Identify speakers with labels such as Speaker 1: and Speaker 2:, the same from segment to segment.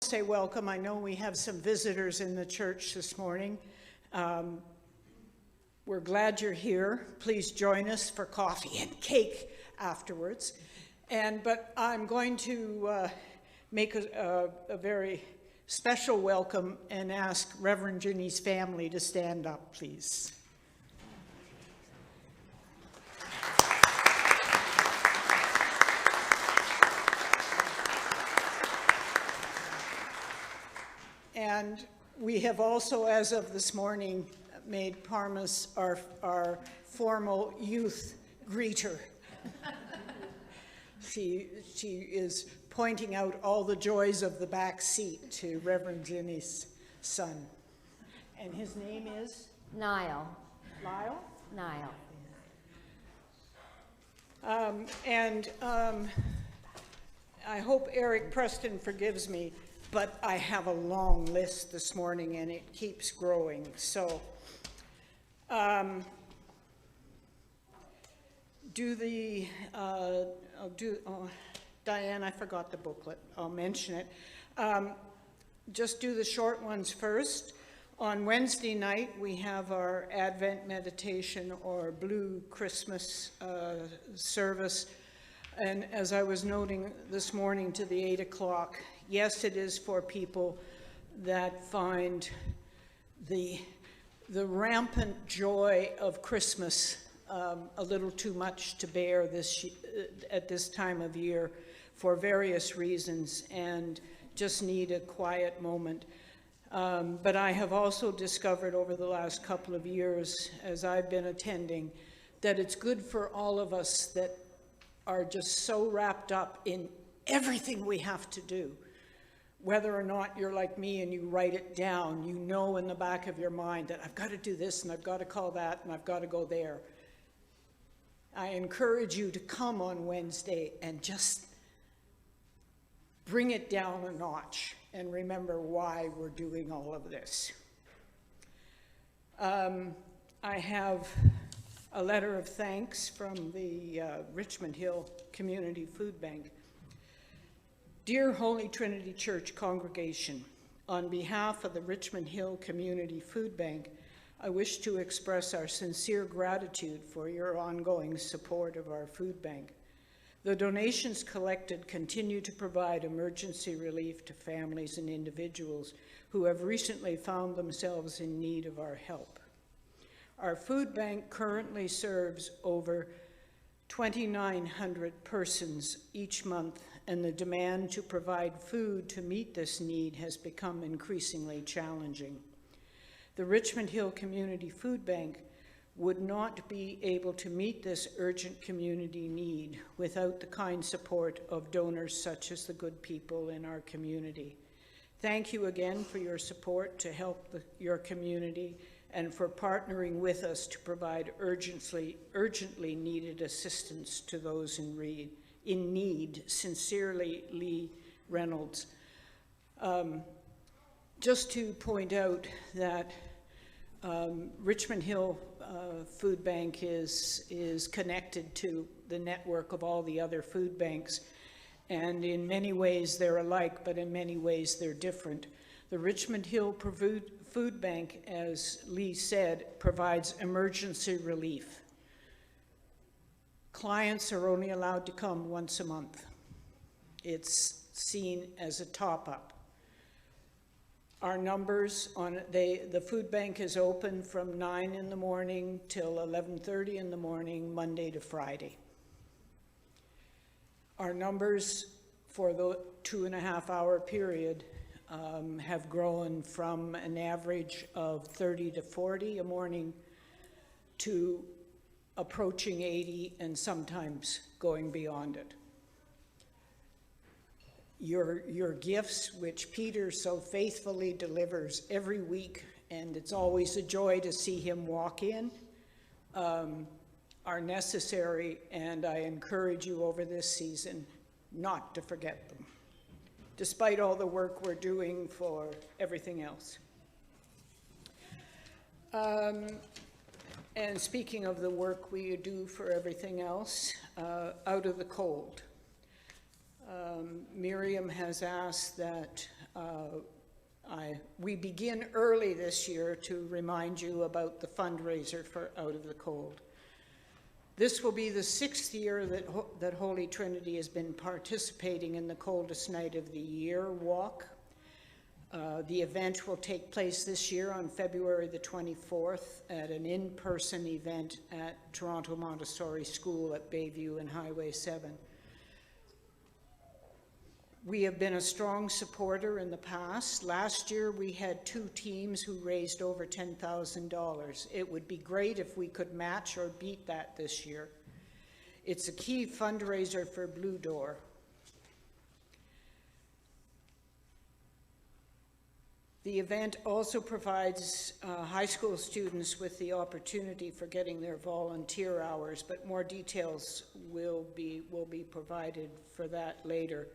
Speaker 1: Say welcome. I know we have some visitors in the church this morning. We're glad you're here. Please join us for coffee and cake afterwards. But I'm going to make a very special welcome and ask Reverend Ginny's family to stand up, please. And we have also, as of this morning, made Parmas our formal youth greeter. She is pointing out all the joys of the back seat to Reverend Ginny's son. And his name is?
Speaker 2: Niall.
Speaker 1: Lyle?
Speaker 2: Niall.
Speaker 1: I hope Eric Preston forgives me, but I have a long list this morning and it keeps growing. So Diane, I forgot the booklet. I'll mention it. Just do the short ones first. On Wednesday night, we have our Advent meditation or Blue Christmas service. And as I was noting this morning to the 8 o'clock, yes, it is for people that find the rampant joy of Christmas a little too much to bear at this time of year for various reasons and just need a quiet moment. But I have also discovered over the last couple of years, as I've been attending, that it's good for all of us that are just so wrapped up in everything we have to do. Whether or not you're like me and you write it down, you know in the back of your mind that I've got to do this and I've got to call that and I've got to go there. I encourage you to come on Wednesday and just bring it down a notch and remember why we're doing all of this. I have a letter of thanks from the Richmond Hill Community Food Bank. Dear Holy Trinity Church congregation, on behalf of the Richmond Hill Community Food Bank, I wish to express our sincere gratitude for your ongoing support of our food bank. The donations collected continue to provide emergency relief to families and individuals who have recently found themselves in need of our help. Our food bank currently serves over 2,900 persons each month, and the demand to provide food to meet this need has become increasingly challenging. The Richmond Hill Community Food Bank would not be able to meet this urgent community need without the kind support of donors such as the good people in our community. Thank you again for your support to help your community and for partnering with us to provide urgently needed assistance to those in need. Sincerely, Lee Reynolds. Just to point out that Richmond Hill Food Bank is connected to the network of all the other food banks, and in many ways they're alike, but in many ways they're different. The Richmond Hill Food Bank, as Lee said, provides emergency relief. Clients are only allowed to come once a month. It's seen as a top-up. Our numbers on the food bank is open from 9 in the morning till 11:30 in the morning, Monday to Friday. Our numbers for the 2.5-hour period have grown from an average of 30 to 40 a morning to approaching 80 and sometimes going beyond it. Your gifts, which Peter so faithfully delivers every week, and it's always a joy to see him walk in, are necessary, and I encourage you over this season not to forget them, despite all the work we're doing for everything else. And speaking of the work we do for everything else, out of the cold. Miriam has asked that we begin early this year to remind you about the fundraiser for Out of the Cold. This will be the 6th year that Holy Trinity has been participating in the Coldest Night of the Year walk. The event will take place this year on February the 24th at an in-person event at Toronto Montessori School at Bayview and Highway 7. We have been a strong supporter in the past. Last year we had 2 teams who raised over $10,000. It would be great if we could match or beat that this year. It's a key fundraiser for Blue Door. The event also provides high school students with the opportunity for getting their volunteer hours, but more details will be provided for that later.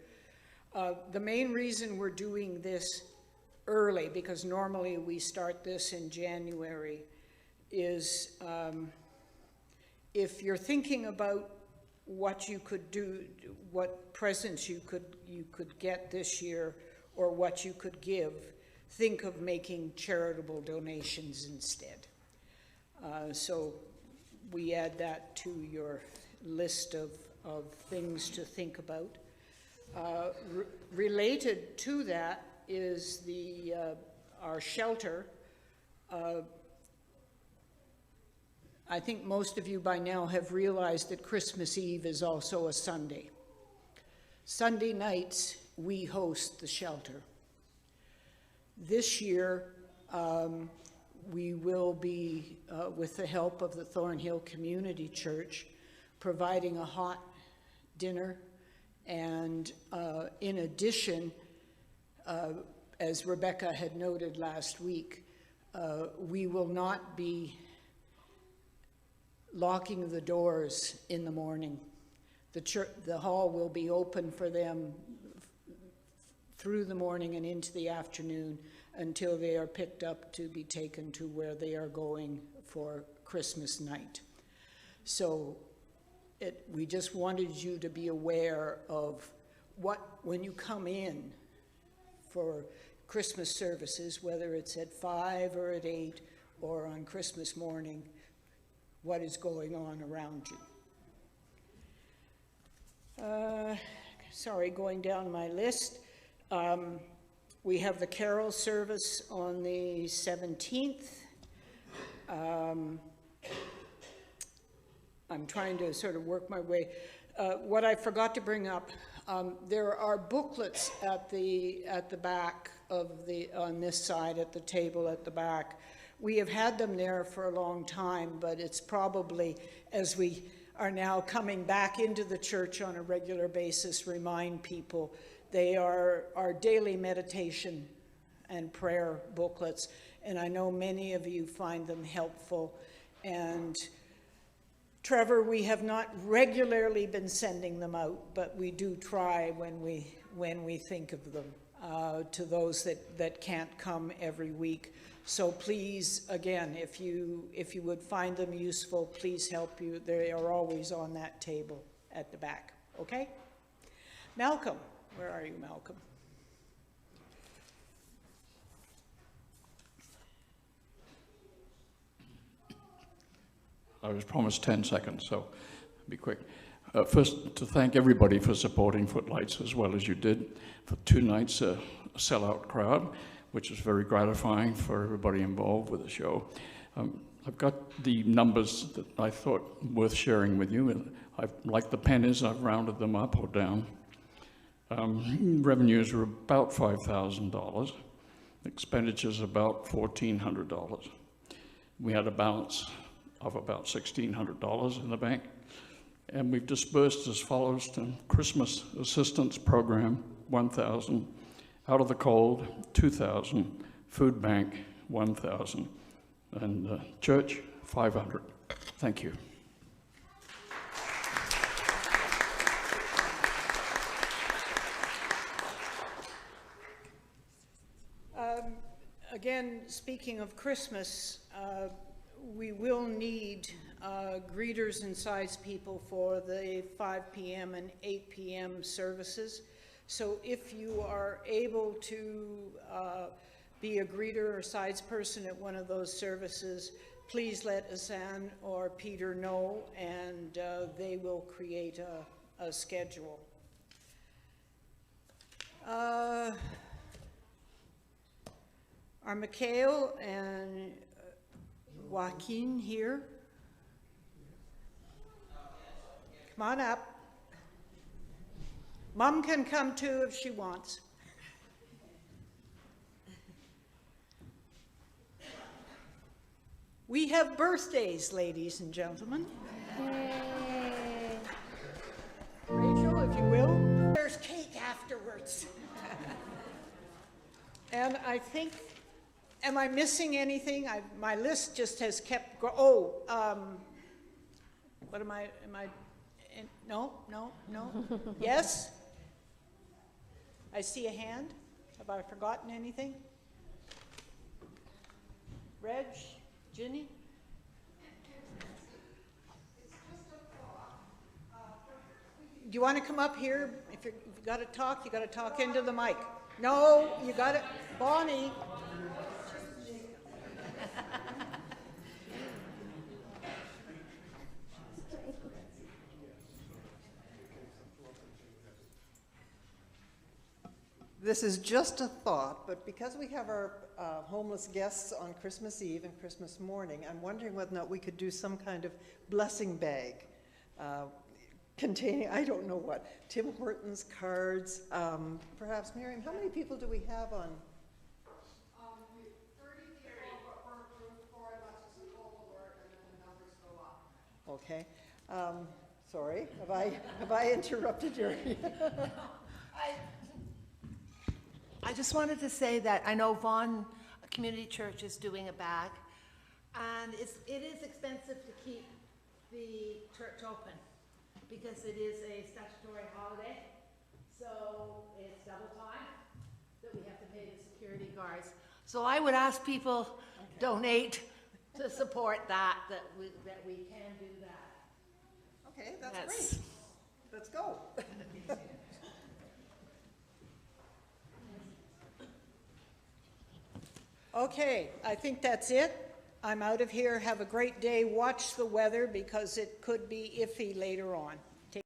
Speaker 1: The main reason we're doing this early, because normally we start this in January, is if you're thinking about what you could do, what presents you could get this year, or what you could give, think of making charitable donations instead. So we add that to your list of things to think about. Related to that is our shelter. I think most of you by now have realized that Christmas Eve is also a Sunday. Sunday nights, we host the shelter. This year, we will be, with the help of the Thornhill Community Church, providing a hot dinner. And in addition, as Rebecca had noted last week, we will not be locking the doors in the morning. The hall will be open for them through the morning and into the afternoon until they are picked up to be taken to where they are going for Christmas night. So we just wanted you to be aware of when you come in for Christmas services, whether it's at 5 or at 8 or on Christmas morning, what is going on around you. Sorry, going down my list. We have the carol service on the 17th. I'm trying to sort of work my way. What I forgot to bring up, there are booklets at the back on this side at the table at the back. We have had them there for a long time, but it's probably, as we are now coming back into the church on a regular basis, remind people they are our daily meditation and prayer booklets, and I know many of you find them helpful. And Trevor, we have not regularly been sending them out, but we do try when we think of them to those that can't come every week. So please, again, if you would find them useful, please help you. They are always on that table at the back. Okay? Malcolm, where are you, Malcolm?
Speaker 2: I was promised 10 seconds, so be quick. First, to thank everybody for supporting Footlights as well as you did. For 2 nights, a sellout crowd, which is very gratifying for everybody involved with the show. I've got the numbers that I thought worth sharing with you. Like the pennies, I've rounded them up or down. Revenues are about $5,000. Expenditures about $1,400. We had a balance of about $1,600 in the bank. And we've dispersed as follows to Christmas Assistance Program, $1,000, Out of the Cold, $2,000, Food Bank, $1,000, and Church, $500. Thank you.
Speaker 1: Again, speaking of Christmas, we will need greeters and sides people for the 5 p.m. and 8 p.m. services. So if you are able to be a greeter or sides person at one of those services, please let Asan or Peter know, and they will create a schedule. Are Mikhail and Joaquin here? Come on up. Mom can come too if she wants. We have birthdays, ladies and gentlemen.
Speaker 3: Yay.
Speaker 1: Rachel, if you will. There's cake afterwards. And I think, am I missing anything? My list just has kept what am I, no. Yes? I see a hand. Have I forgotten anything? Reg, Ginny? Do you want to come up here? If you've got to talk, you got to talk into the mic. No, you got it. Bonnie.
Speaker 4: This is just a thought, but because we have our homeless guests on Christmas Eve and Christmas morning, I'm wondering whether or not we could do some kind of blessing bag containing, I don't know what, Tim Hortons cards, perhaps. Miriam, how many people do we have on?
Speaker 5: 30 people, but we're approved for it, that's just a total work, and then the numbers go up.
Speaker 4: Okay. Sorry, have I interrupted your?
Speaker 3: I just wanted to say that I know Vaughan Community Church is doing a bag, and it is expensive to keep the church open because it is a statutory holiday, so it's double time that we have to pay the security guards. So I would ask people donate to support that we can do that.
Speaker 4: Okay, that's great. Let's go.
Speaker 1: Okay, I think that's it. I'm out of here. Have a great day. Watch the weather because it could be iffy later on.